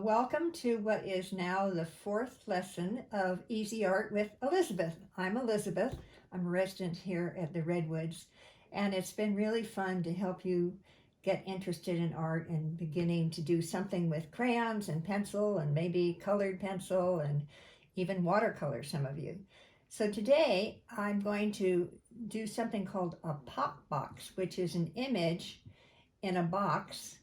Welcome to what is now the fourth lesson of Easy Art with Elizabeth. I'm Elizabeth. I'm a resident here at the Redwoods, and it's been really fun to help you get interested in art and beginning to do something with crayons and pencil and maybe colored pencil and even watercolor, some of you. So today I'm going to do something called a pop box, which is an image in a box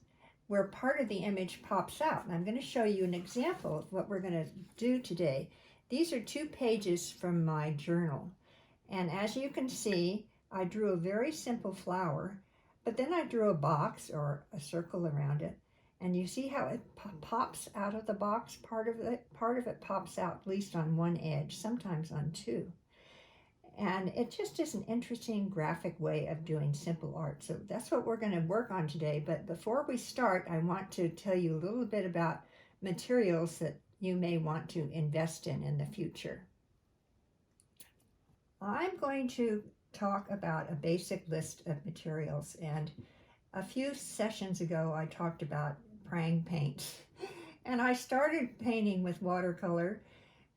where part of the image pops out. And I'm going to show you an example of what we're going to do today. These are 2 pages from my journal. And as you can see, I drew a very simple flower, but then I drew a box or a circle around it. And you see how it pops out of the box? Part of it pops out, at least on one edge, sometimes on 2. And it just is an interesting graphic way of doing simple art. So that's what we're going to work on today. But before we start, I want to tell you a little bit about materials that you may want to invest in the future. I'm going to talk about a basic list of materials. And a few sessions ago, I talked about Prang paints. And I started painting with watercolor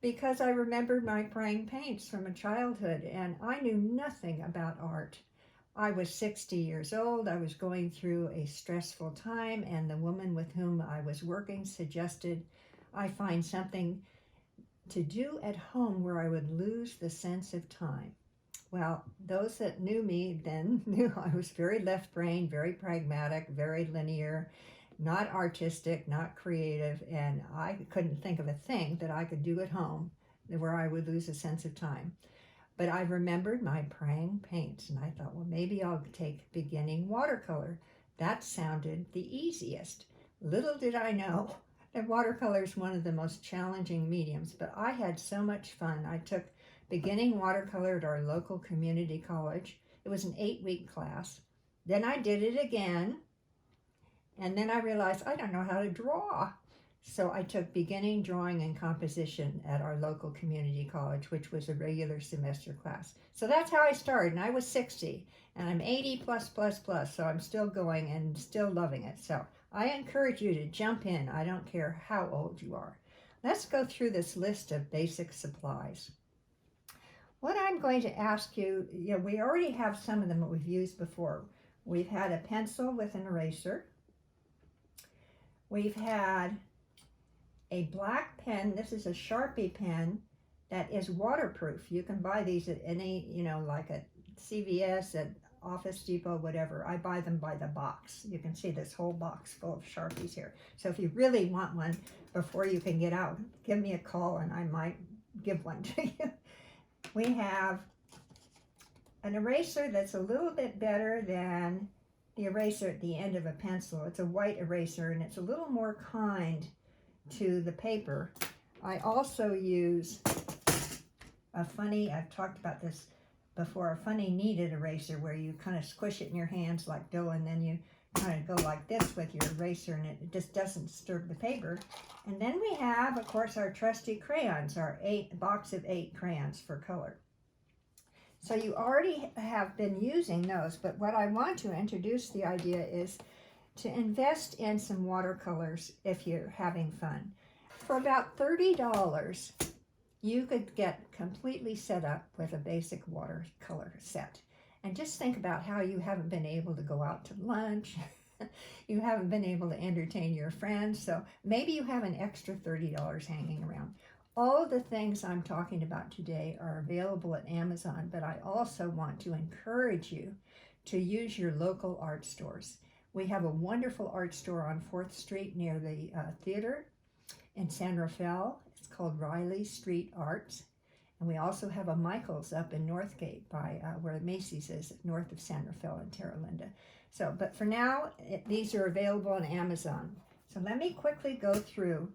because I remembered my Prang paints from a childhood, and I knew nothing about art. I was 60 years old, I was going through a stressful time, and the woman with whom I was working suggested I find something to do at home where I would lose the sense of time. Well, those that knew me then knew I was very left-brained, very pragmatic, very linear, not artistic, not creative, and I couldn't think of a thing that I could do at home where I would lose a sense of time. But I remembered my Prang paints, and I thought, well, maybe I'll take beginning watercolor. That sounded the easiest. Little did I know that watercolor is one of the most challenging mediums, but I had so much fun. I took beginning watercolor at our local community college. It was an 8-week class. Then I did it again. And then I realized I don't know how to draw. So I took beginning drawing and composition at our local community college, which was a regular semester class. So that's how I started. And I was 60 and I'm 80 plus, so I'm still going and still loving it. So I encourage you to jump in. I don't care how old you are. Let's go through this list of basic supplies. What I'm going to ask you, we already have some of them that we've used before. We've had a pencil with an eraser. We've had a black pen. This is a Sharpie pen that is waterproof. You can buy these at any, like at CVS, at Office Depot, whatever. I buy them by the box. You can see this whole box full of Sharpies here. So if you really want one before you can get out, give me a call and I might give one to you. We have an eraser that's a little bit better than the eraser at the end of a pencil. It's a white eraser and it's a little more kind to the paper. I also use a funny, I've talked about this before, a funny kneaded eraser where you kind of squish it in your hands like dough, and then you kind of go like this with your eraser and it just doesn't disturb the paper. And then we have, of course, our trusty crayons, our box of 8 crayons for color. So you already have been using those, but what I want to introduce the idea is to invest in some watercolors if you're having fun. For about $30, you could get completely set up with a basic watercolor set. And just think about how you haven't been able to go out to lunch, you haven't been able to entertain your friends, so maybe you have an extra $30 hanging around. All of the things I'm talking about today are available at Amazon, but I also want to encourage you to use your local art stores. We have a wonderful art store on 4th Street near the theater in San Rafael. It's called Riley Street Arts. And we also have a Michael's up in Northgate by where Macy's is, north of San Rafael and Terra Linda. So, but for now, these are available on Amazon. So let me quickly go through.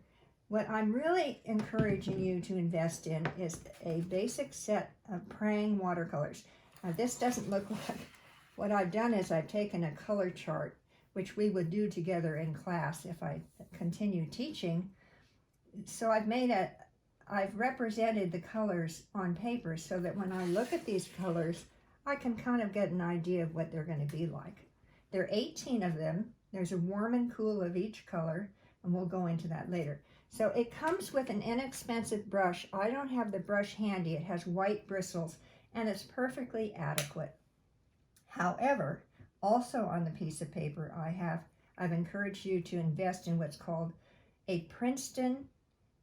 What I'm really encouraging you to invest in is a basic set of Prang watercolors. Now this doesn't look like, what I've done is I've taken a color chart, which we would do together in class if I continue teaching. So I've represented the colors on paper so that when I look at these colors, I can kind of get an idea of what they're going to be like. There are 18 of them. There's a warm and cool of each color. and we'll go into that later. So it comes with an inexpensive brush. I don't have the brush handy. It has white bristles, and it's perfectly adequate. However, also on the piece of paper, I've encouraged you to invest in what's called a Princeton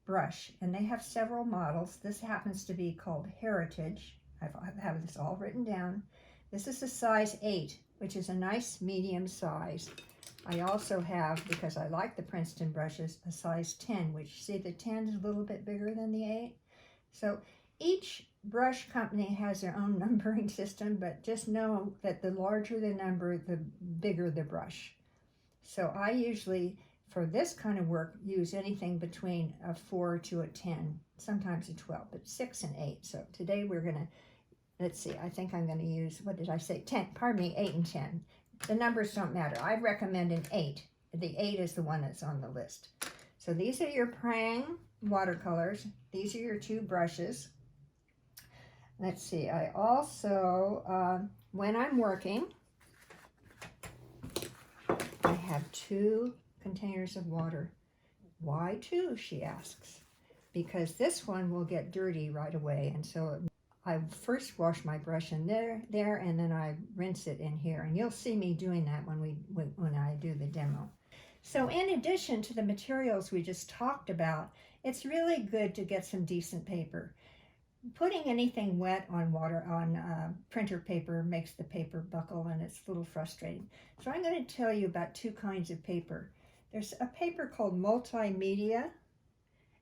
brush, and they have several models. This happens to be called Heritage. I have this all written down. This is a size 8, which is a nice medium size. I also have, because I like the Princeton brushes, a size 10, which, see, the 10 is a little bit bigger than the 8. So each brush company has their own numbering system, but just know that the larger the number, the bigger the brush. So I usually, for this kind of work, use anything between a 4 to a 10, sometimes a 12, but 6 and 8. So today we're going to, let's see, I think I'm going to use, what did I say, 10, pardon me, 8 and 10. The numbers don't matter. I recommend an 8. The 8 is the one that's on the list. So these are your Prang watercolors. These are your 2 brushes. Let's see, I also, when I'm working, I have 2 containers of water. Why 2, she asks? Because this one will get dirty right away, and so I first wash my brush in there, and then I rinse it in here. And you'll see me doing that when I do the demo. So in addition to the materials we just talked about, it's really good to get some decent paper. Putting anything wet on printer paper makes the paper buckle, and it's a little frustrating. So I'm going to tell you about 2 kinds of paper. There's a paper called multimedia,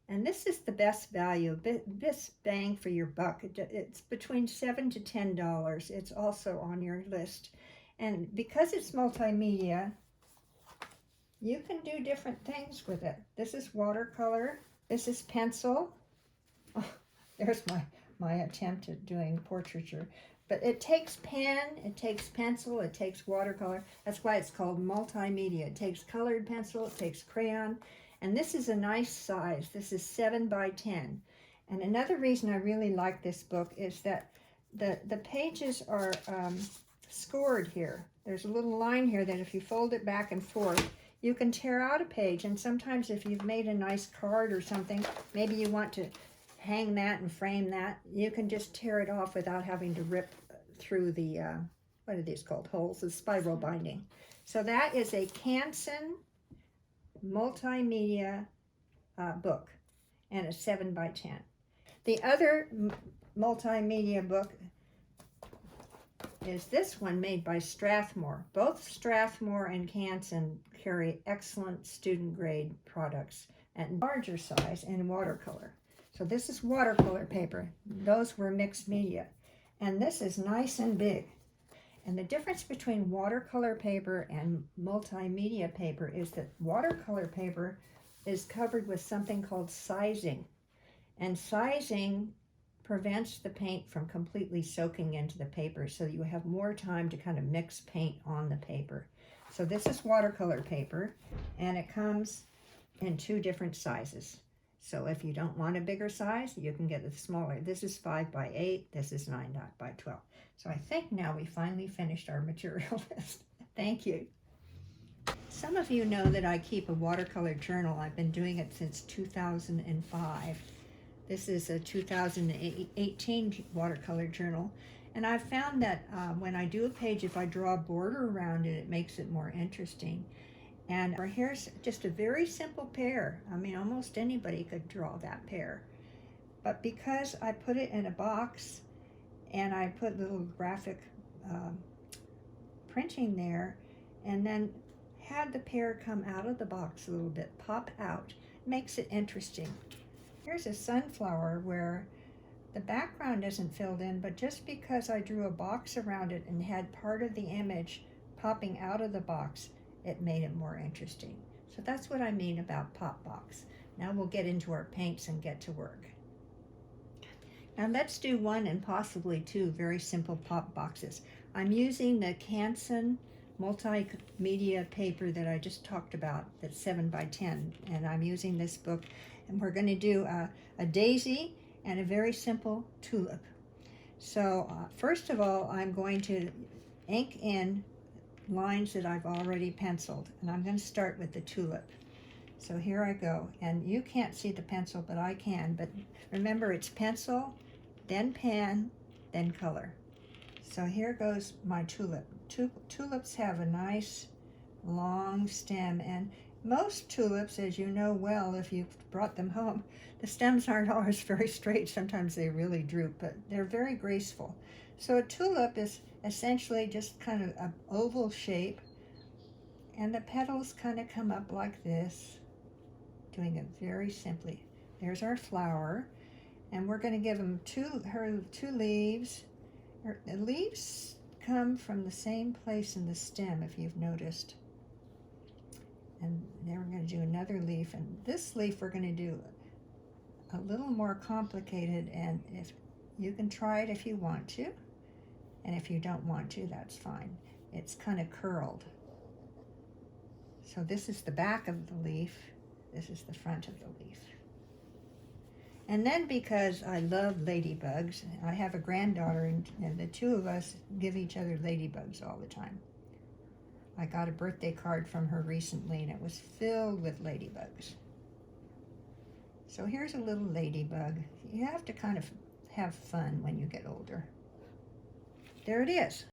and this is the best value, best bang for your buck. It's between $7 to $10. It's also on your list. And because it's multimedia, you can do different things with it. This is watercolor. This is pencil. Oh, there's my attempt at doing portraiture. But it takes pen, it takes pencil, it takes watercolor. That's why it's called multimedia. It takes colored pencil, it takes crayon. And this is a nice size. This is 7 by 10. And another reason I really like this book is that the pages are scored here. There's a little line here that if you fold it back and forth, you can tear out a page. And sometimes if you've made a nice card or something, maybe you want to hang that and frame that, you can just tear it off without having to rip through the, what are these called, holes, the spiral binding. So that is a Canson multimedia book, and it's 7 by 10. The other multimedia book is this one made by Strathmore. Both Strathmore and Canson carry excellent student grade products at larger size and watercolor. So this is watercolor paper. Those were mixed media. And this is nice and big. And the difference between watercolor paper and multimedia paper is that watercolor paper is covered with something called sizing. And sizing prevents the paint from completely soaking into the paper, so you have more time to kind of mix paint on the paper. So this is watercolor paper, and it comes in 2 different sizes. So if you don't want a bigger size, you can get a smaller. This is 5 by 8, this is 9 by 12. So I think now we finally finished our material list. Thank you. Some of you know that I keep a watercolor journal. I've been doing it since 2005. This is a 2018 watercolor journal. And I've found that when I do a page, if I draw a border around it, it makes it more interesting. And here's just a very simple pear. I mean, almost anybody could draw that pear. But because I put it in a box and I put little graphic printing there, and then had the pear come out of the box a little bit, pop out, makes it interesting. Here's a sunflower where the background isn't filled in, but just because I drew a box around it and had part of the image popping out of the box, it made it more interesting. So that's what I mean about pop box. Now we'll get into our paints and get to work. Now let's do 1 and possibly 2 very simple pop boxes. I'm using the Canson multimedia paper that I just talked about, that's 7 by 10, and I'm using this book, and we're going to do a daisy and a very simple tulip. So first of all, I'm going to ink in lines that I've already penciled, and I'm going to start with the tulip. So here I go, and you can't see the pencil, but I can. But remember, it's pencil, then pen, then color. So here goes my tulip. Tulips have a nice long stem, and most tulips, as you know well if you've brought them home, the stems aren't always very straight. Sometimes they really droop, but they're very graceful. So a tulip is essentially just kind of an oval shape, and the petals kind of come up like this, doing it very simply. There's our flower, and we're going to give them her two leaves. The leaves come from the same place in the stem, if you've noticed. And then we're going to do another leaf, and this leaf we're going to do a little more complicated, and if you can try it if you want to, and if you don't want to, that's fine. It's kind of curled. So this is the back of the leaf, this is the front of the leaf. And then, because I love ladybugs, I have a granddaughter, and the two of us give each other ladybugs all the time. I got a birthday card from her recently, and it was filled with ladybugs. So here's a little ladybug. You have to kind of have fun when you get older. There it is.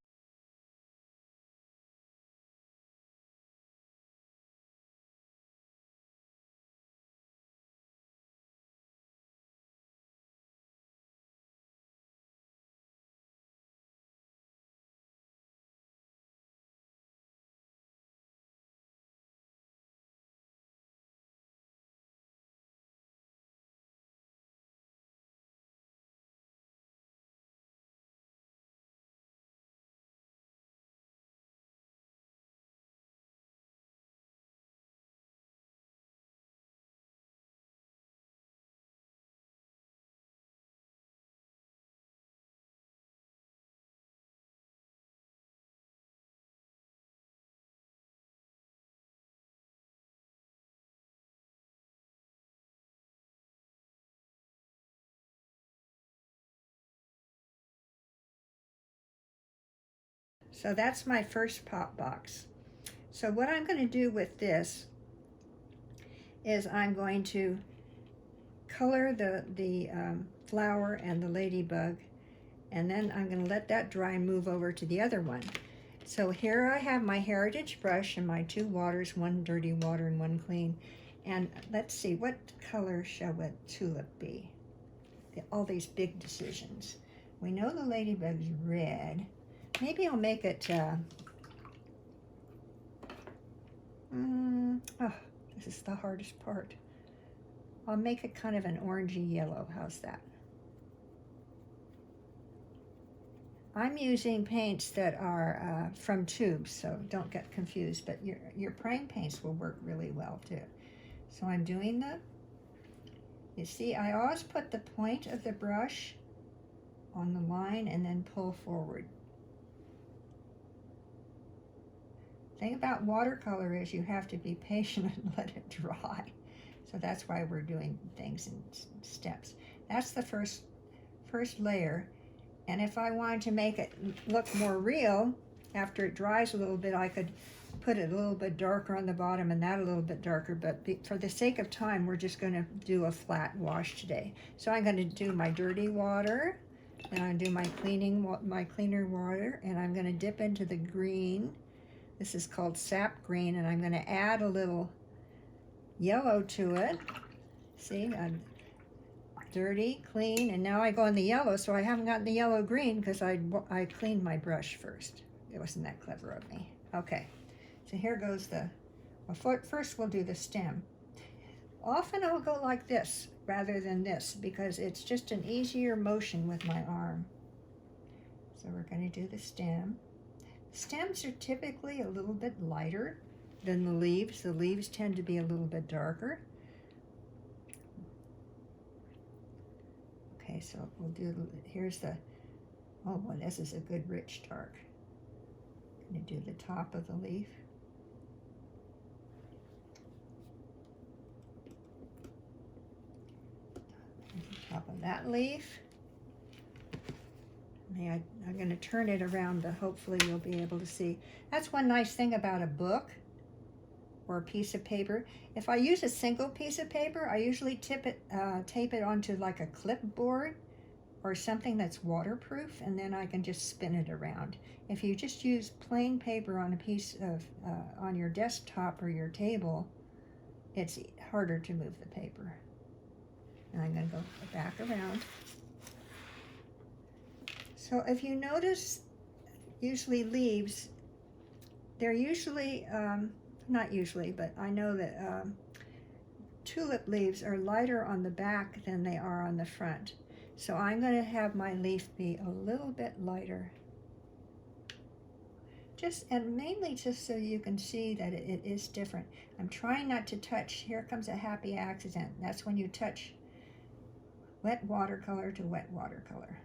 So that's my first pop box. So what I'm going to do with this is I'm going to color the flower and the ladybug, and then I'm going to let that dry and move over to the other one. So here I have my Heritage brush and my two waters, one dirty water and one clean. And let's see, what color shall a tulip be? All these big decisions. We know the ladybug's red. Maybe I'll make it, oh, this is the hardest part. I'll make it kind of an orangey yellow. How's that? I'm using paints that are from tubes, so don't get confused, but your Prang paints will work really well too. So I'm doing you see, I always put the point of the brush on the line and then pull forward. The thing about watercolor is you have to be patient and let it dry. So that's why we're doing things in steps. That's the first layer. And if I wanted to make it look more real, after it dries a little bit, I could put it a little bit darker on the bottom and that a little bit darker. But for the sake of time, we're just going to do a flat wash today. So I'm going to do my dirty water, and I'm going to do my cleaner water, and I'm going to dip into the green. This is called sap green, and I'm going to add a little yellow to it. See, I'm dirty, clean, and now I go in the yellow, so I haven't gotten the yellow green because I cleaned my brush first. It wasn't that clever of me. Okay, so here goes first we'll do the stem. Often I'll go like this rather than this because it's just an easier motion with my arm. So we're going to do the stem. Stems are typically a little bit lighter than the leaves. The leaves tend to be a little bit darker. Okay, so we'll do, here's the, oh, well, this is a good rich dark. I'm going to do the top of the leaf. Top of that leaf. I'm going to turn it around, hopefully you'll be able to see. That's one nice thing about a book or a piece of paper. If I use a single piece of paper, I usually tape it onto like a clipboard or something that's waterproof, and then I can just spin it around. If you just use plain paper on a piece of, on your desktop or your table, it's harder to move the paper. And I'm going to go back around. So if you notice, usually leaves, they're usually, not usually, but I know that tulip leaves are lighter on the back than they are on the front. So I'm going to have my leaf be a little bit lighter. And mainly just so you can see that it is different. I'm trying not to touch. Here comes a happy accident. That's when you touch wet watercolor to wet watercolor.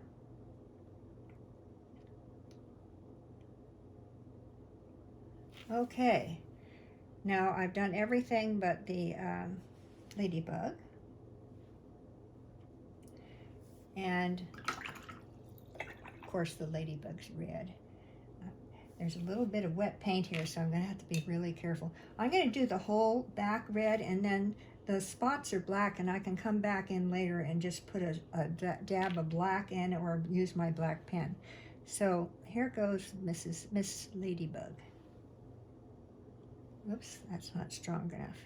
Okay, now I've done everything but the ladybug. And of course the ladybug's red. There's a little bit of wet paint here, so I'm going to have to be really careful. I'm going to do the whole back red, and then the spots are black, and I can come back in later and just put a dab of black in, or use my black pen. So here goes Miss Ladybug. Oops, that's not strong enough.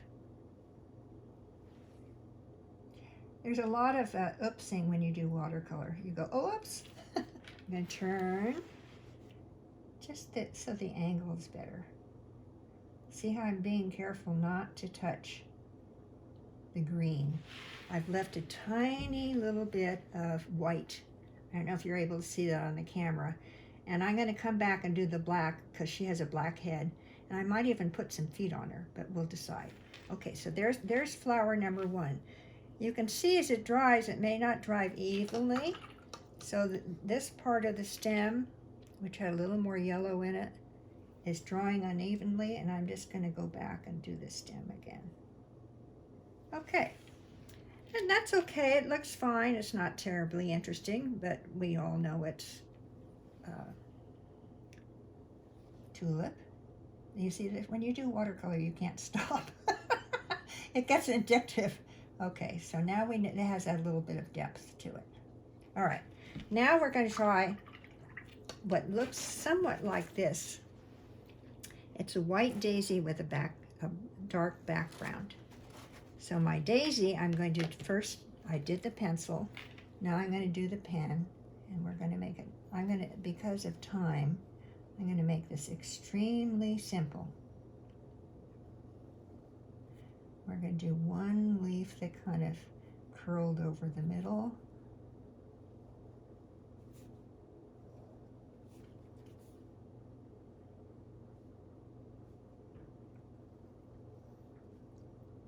There's a lot of oopsing when you do watercolor. You go, oh, oops. I'm going to turn. Just so the angle is better. See how I'm being careful not to touch the green. I've left a tiny little bit of white. I don't know if you're able to see that on the camera. And I'm going to come back and do the black because she has a black head. And I might even put some feet on her, but we'll decide. Okay, so there's flower number 1. You can see as it dries, it may not dry evenly. So this part of the stem, which had a little more yellow in it, is drying unevenly, and I'm just going to go back and do the stem again. Okay, and that's okay. It looks fine. It's not terribly interesting, but we all know it's tulip. You see that when you do watercolor, you can't stop. It gets addictive. Okay, so now it has a little bit of depth to it. All right, now we're going to try what looks somewhat like this. It's a white daisy with a dark background. So my daisy, I'm going to first, I did the pencil. Now I'm going to do the pen, and we're going to make it, because of time, I'm going to make this extremely simple. We're going to do one leaf that kind of curled over the middle.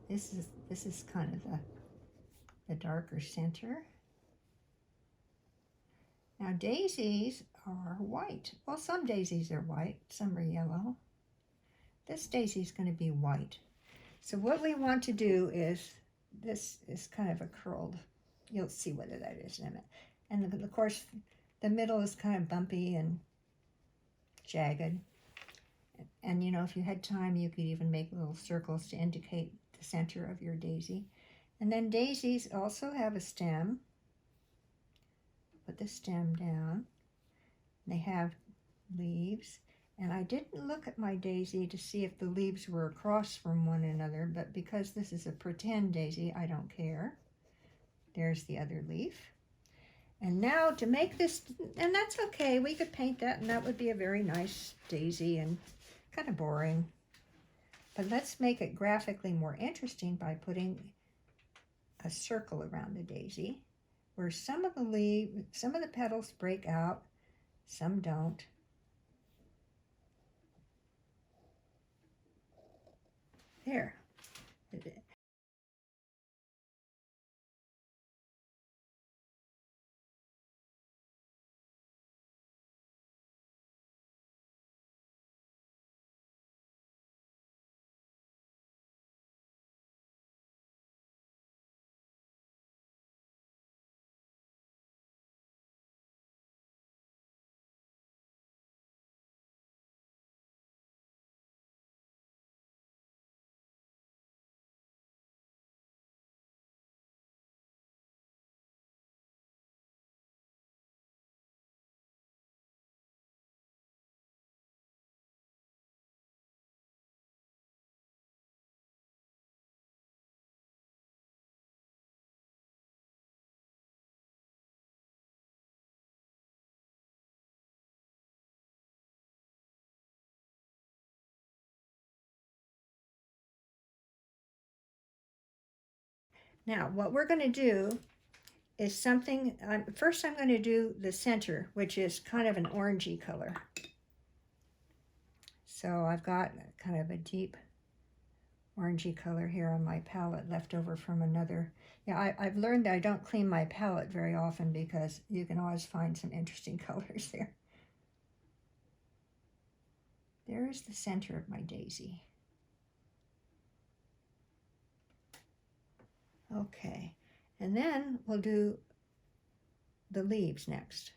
This is kind of the darker center. Now daisies are white. Well, some daisies are white, some are yellow. This daisy is going to be white. So what we want to do is, this is kind of a curled, you'll see whether that is in it. And of course, the middle is kind of bumpy and jagged. And you know, if you had time, you could even make little circles to indicate the center of your daisy. And then daisies also have a stem. Put the stem down. They have leaves. And I didn't look at my daisy to see if the leaves were across from one another, but because this is a pretend daisy, I don't care. There's the other leaf. And now to make this, and that's okay, we could paint that and that would be a very nice daisy, and kind of boring. But let's make it graphically more interesting by putting a circle around the daisy, where some of the petals break out, some don't. There. Now, what we're going to do is something, first I'm going to do the center, which is kind of an orangey color. So I've got kind of a deep orangey color here on my palette left over from another. Yeah, I've learned that I don't clean my palette very often because you can always find some interesting colors there. There is the center of my daisy. Okay, and then we'll do the leaves next.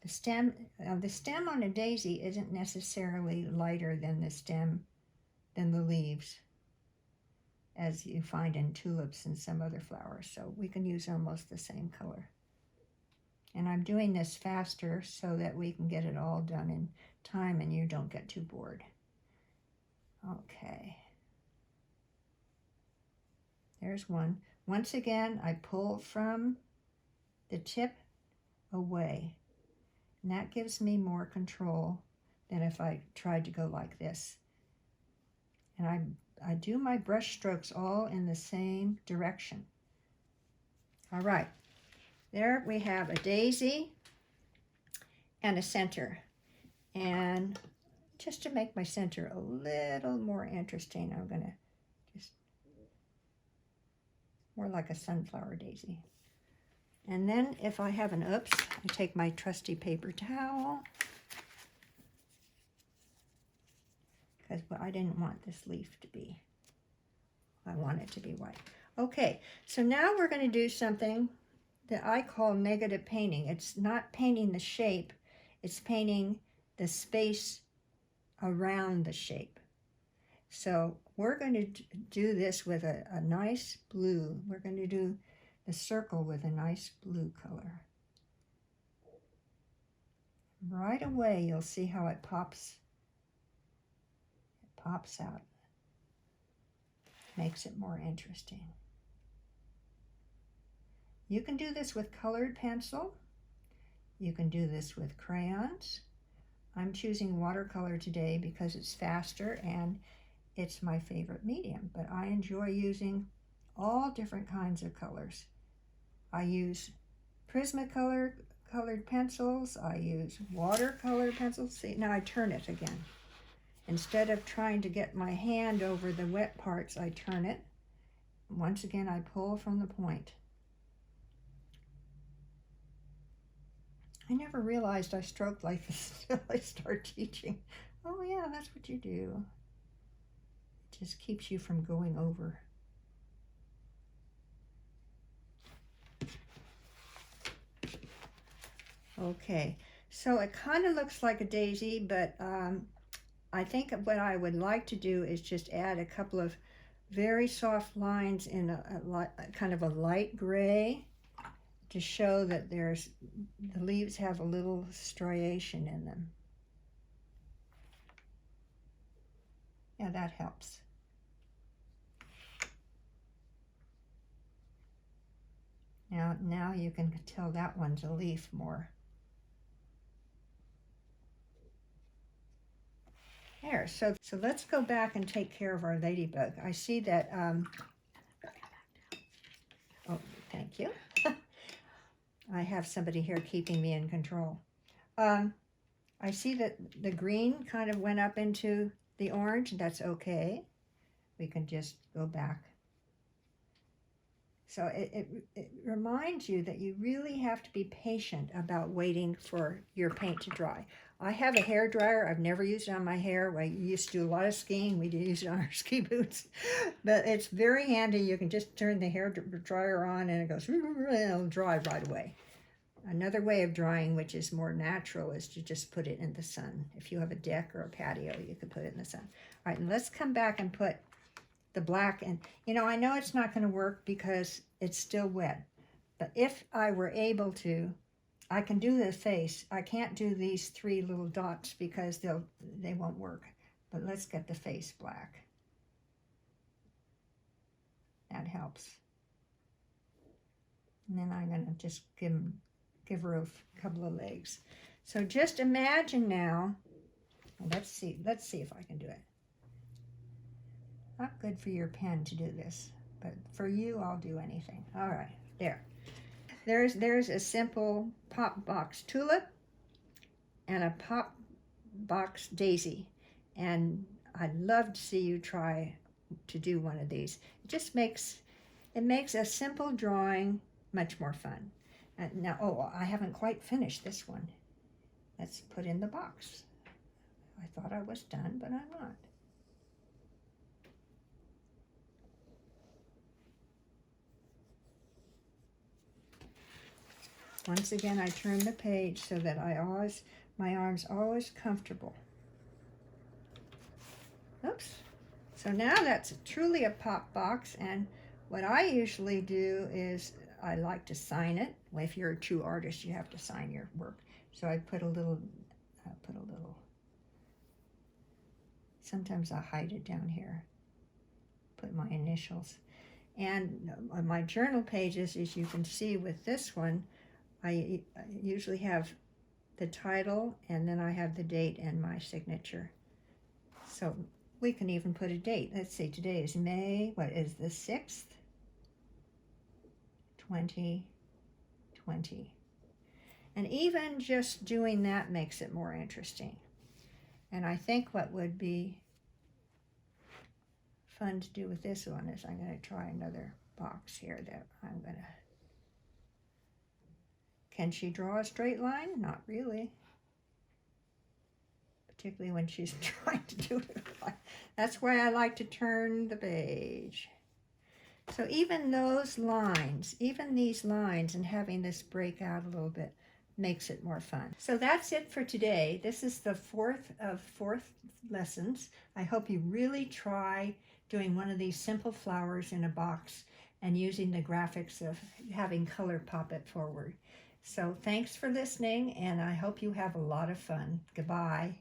The stem on a daisy isn't necessarily lighter than the leaves, as you find in tulips and some other flowers. So we can use almost the same color. And I'm doing this faster so that we can get it all done in time and you don't get too bored. Okay. There's one. Once again, I pull from the tip away. And that gives me more control than if I tried to go like this. And I do my brush strokes all in the same direction. All right, there we have a daisy and a center. And just to make my center a little more interesting, I'm gonna just more like a sunflower daisy. And then if I have an oops, I take my trusty paper towel, because I didn't want this leaf to be, I want it to be white. Okay, so now we're going to do something that I call negative painting. It's not painting the shape, it's painting the space around the shape. So we're going to do this with a nice blue. We're going to do the circle with a nice blue color. Right away, you'll see how it pops. It pops out. Makes it more interesting. You can do this with colored pencil. You can do this with crayons. I'm choosing watercolor today because it's faster and it's my favorite medium, but I enjoy using all different kinds of colors. I use Prismacolor colored pencils. I use watercolor pencils. See, now I turn it again. Instead of trying to get my hand over the wet parts, I turn it. Once again, I pull from the point. I never realized I stroked like this until I started teaching. Oh yeah, that's what you do. It just keeps you from going over. Okay, so it kind of looks like a daisy, but I think what I would like to do is just add a couple of very soft lines in a kind of a light gray to show that the leaves have a little striation in them. Yeah, that helps. Now you can tell that one's a leaf more. There, so let's go back and take care of our ladybug. I see that, oh, thank you. I have somebody here keeping me in control. I see that the green kind of went up into the orange. That's okay. We can just go back. So it reminds you that you really have to be patient about waiting for your paint to dry. I have a hair dryer. I've never used it on my hair. I used to do a lot of skiing. We did use it on our ski boots. But it's very handy. You can just turn the hair dryer on and it goes, it'll dry right away. Another way of drying, which is more natural, is to just put it in the sun. If you have a deck or a patio, you can put it in the sun. All right, and let's come back and put the black. And, you know, I know it's not going to work because it's still wet. But if I were able to, I can do the face. I can't do these three little dots because they won't work. But let's get the face black. That helps. And then I'm going to just give her a couple of legs. So just imagine now. Let's see if I can do it. Not good for your pen to do this, but for you, I'll do anything. All right, there. There's a simple pop box tulip and a pop box daisy, and I'd love to see you try to do one of these. It makes a simple drawing much more fun. Now, oh, I haven't quite finished this one. Let's put in the box. I thought I was done, but I'm not. Once again, I turn the page so that my arm's always comfortable. Oops. So now that's truly a pop box, and what I usually do is I like to sign it. Well, if you're a true artist, you have to sign your work. So I put a little, sometimes I hide it down here, put my initials. And on my journal pages, as you can see with this one, I usually have the title, and then I have the date and my signature. So we can even put a date. Let's see, today is May, what is the 6th? 2020. And even just doing that makes it more interesting. And I think what would be fun to do with this one is I'm going to try another box here that I'm going to... Can she draw a straight line? Not really. Particularly when she's trying to do it. That's why I like to turn the page. So even those lines, even these lines, and having this break out a little bit makes it more fun. So that's it for today. This is the fourth of 4 lessons. I hope you really try doing one of these simple flowers in a box and using the graphics of having color pop it forward. So thanks for listening, and I hope you have a lot of fun. Goodbye.